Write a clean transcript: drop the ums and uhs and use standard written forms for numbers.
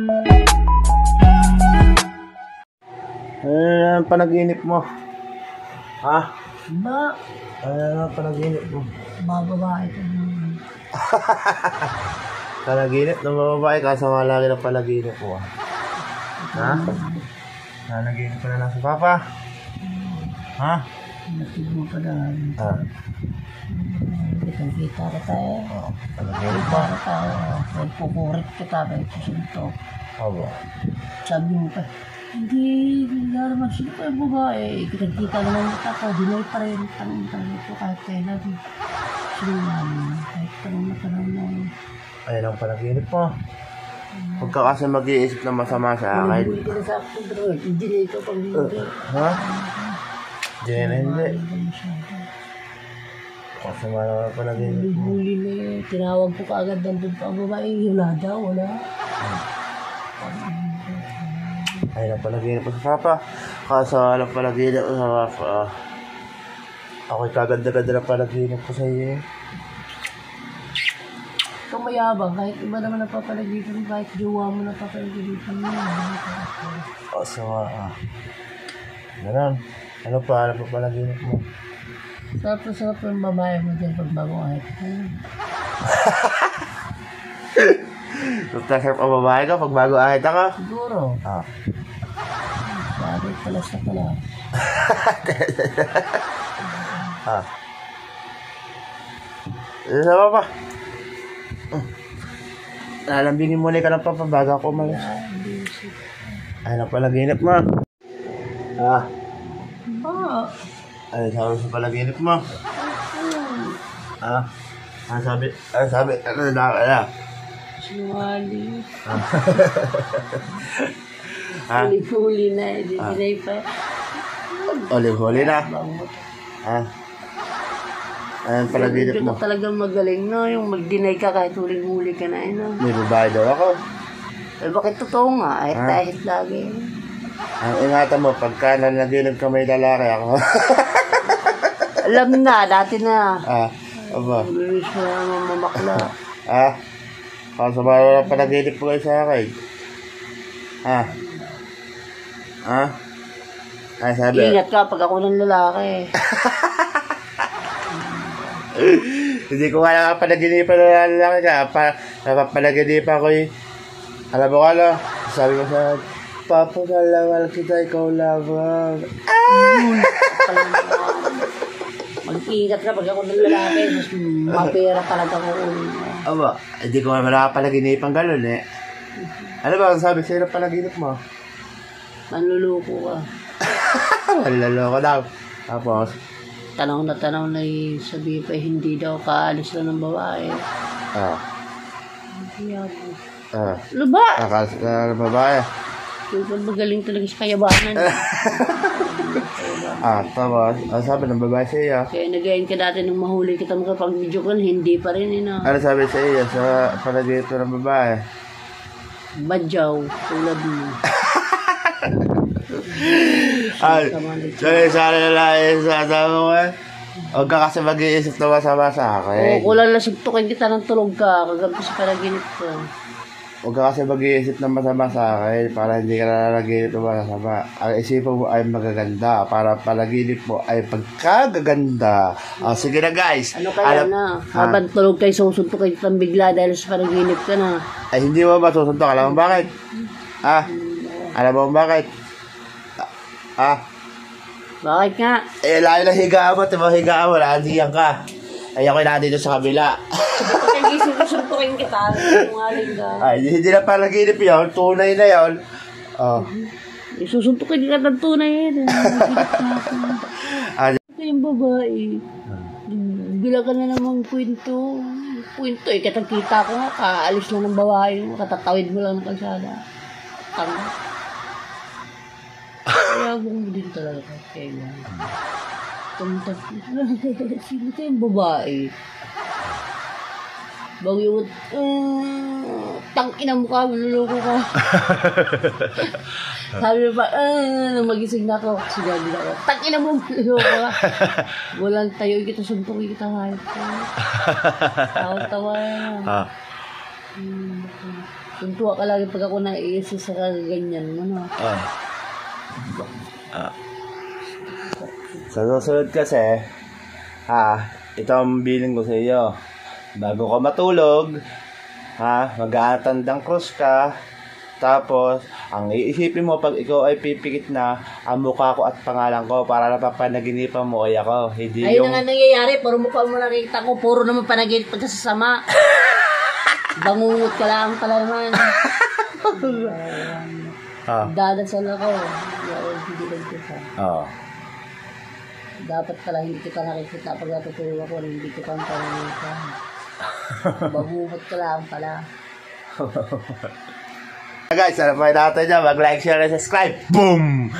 Ano ang panaginip mo? Ha? Ba? Ano ang panaginip mo? Bababae ka naman. Panaginip ng babae ka sa mga lagi ng panaginip mo. Ha? Panaginip ka na lang sa papa? Ha? Natid mo pa dahil. Ha? Kita ka tayo. Oo. Panaginip Kita mo? ka tayo. Pupurit ka tayo. Susuntok. Aba. Sabi mo pa, hindi naman sila pa yung babae. Kita naman kita ko. Dinay pa rin. Tanong ito kahit kailan. Sinungan. Kahit tanong na. Ayun ang panaginip mo. Huwag ka kasi mag-iisip na masama sa akin. Hindi ka na sa akin. Hindi na ito pang hindi. Ha? Hindi na hindi. Masama naman ang panaginip mo. Huli na eh. Tinawag ko kaagad ng babae. Wala daw, wala. Ayun ang panaginip mo sa papa. Kaso alam panaginip mo sa papa. Ako'y kaganda-ganda na panaginip ko sa iyo. Ikaw mayabang, kahit iba naman napapalagitan, kahit jowa mo napapalagitan mo. O, so, ganun. Ano pa? Ano pa panaginip mo? Sarap yung babae mo dyan pag bago kahit. Sarap ang babae ka pag bago ahit ako? Siguro. Ah. Sabi, palas na pala. Ah. Ano pa? Lalambingin muna ka ng papa bago ako umalis. Ano panaginip mo? Ah. Ba? Ano sabi sa panaginip mo? Ah. Ano sabi? Ano sabi? Ano na? Sinungaling. Ah. Huli na eh. Dinay pa. Huli na. Bangot. Ah. Ano panaginip mo? Hindi ka talagang magaling, no? Yung mag-deny ka kahit huling-huli ka na, no? May babae daw ako. Eh, bakit totoo nga? Ahit lagi. Ang ingatan mo, pagka nanaginip ka may lalaki ako. Alam na, dati na. Ah. Aba. Bilis mo na mamakla. Ah. Kaso ba wala panaginip mo kayo sa akin? Ah. Ah. Ay, sabi. Ingat ka pag ako ng lalaki. Hindi ko nga nakapanaginip na lalaki ka. Napapanaginip ako eh. Alam mo ka na, sabi ko sa Papa, nalamal kita, ikaw lamang. Mag-ingat ka pag ako ng lalaki. Mas mapera talaga ko. Aba, hindi ko nga nakapanaginip ang gano'n eh. Ano ba ang sabi sa'yo na panaginip mo? Manluluko ka. Malalo ko daw. Tapos, Tanaw na sabi pa hindi daw kaalis lang ng babae. ah. Kaya po. Ah. Ano ba? Akas na babae. Yung magaling talaga sa kayabanan. Ah, tapos, ang sabi ng babae sa iyo. Kaya nagayin ka dati nung mahuli kita makapag-video call, hindi pa rin ina. Ano sabi sa iyo sa panaginip ng babae? Badyaw, tulad mo. Ay, sana na lang sa sabi mo eh. Huwag ka kasi mag-iisip na masama sa akin. Oo, kulang na suntukin kita ng tulog ka, kagabi sa panaginip ko. Huwag ka kasi mag-iisip na masama sa akin para hindi ka na nanaginip na masama. Ang isipan mo ay magaganda para panaginip mo ay pagkagaganda. Sige na guys. Ano kaya na? Habang tulog kayo, susuntukin kita bigla dahil sa panaginip ka na. Ay, hindi mo masusuntok. Alam mo bakit? Alam mo bakit? Bakit nga? Eh, layo na higaan mo. Diba higaan mo? Naandiyan ka. Ay, ako'y nandito sa kabila. Kapag gising ko, suntukin kita. Tungaling ka. Ay, hindi na panaginip yun. Tunay na yun. Oh. Susuntukin ka ng tunay yan. Ito yung babae. Bila ka na namang kwento. Kwento eh. Kitang-kita ko nga. Kaalis lang ng babae. Katatawid mo lang ng kalsada. Tanga. Kaya mo din talaga kailan. Tumutag. Sino ka yung babae? Bago yung tangina mo ka, manuloko ka. Sabi pa, nung magising na ako, sinabi na ako, tangina mo, manuloko ka. Walang tayo, kita suntukin kita kahit ko. Tawa-tawa. Tuntua ka lagi pag ako naiisip sa kaganyan mo, no? Sa susunod kasi, ito ang biling ko sa iyo. Bago ka matulog, mag-aatandang cross ka. Tapos, ang iisipin mo pag ikaw ay pipikit na, ang mukha ko at pangalan ko para napapanaginipan mo ay ako. Hindi Ayun yung... na nga nangyayari, puro mukha mo nakikita ko, puro naman panaginip pagkasasama. Bangungot ka lang pala naman. Dadasal ako. Hindi lang kita. Dapat pala hindi kita nakikita pag natutulog ako, hindi kita ang panginita. Bangungot ka lang pala. Guys, ano pa natin dyan? Mag-like, share, and subscribe. Boom!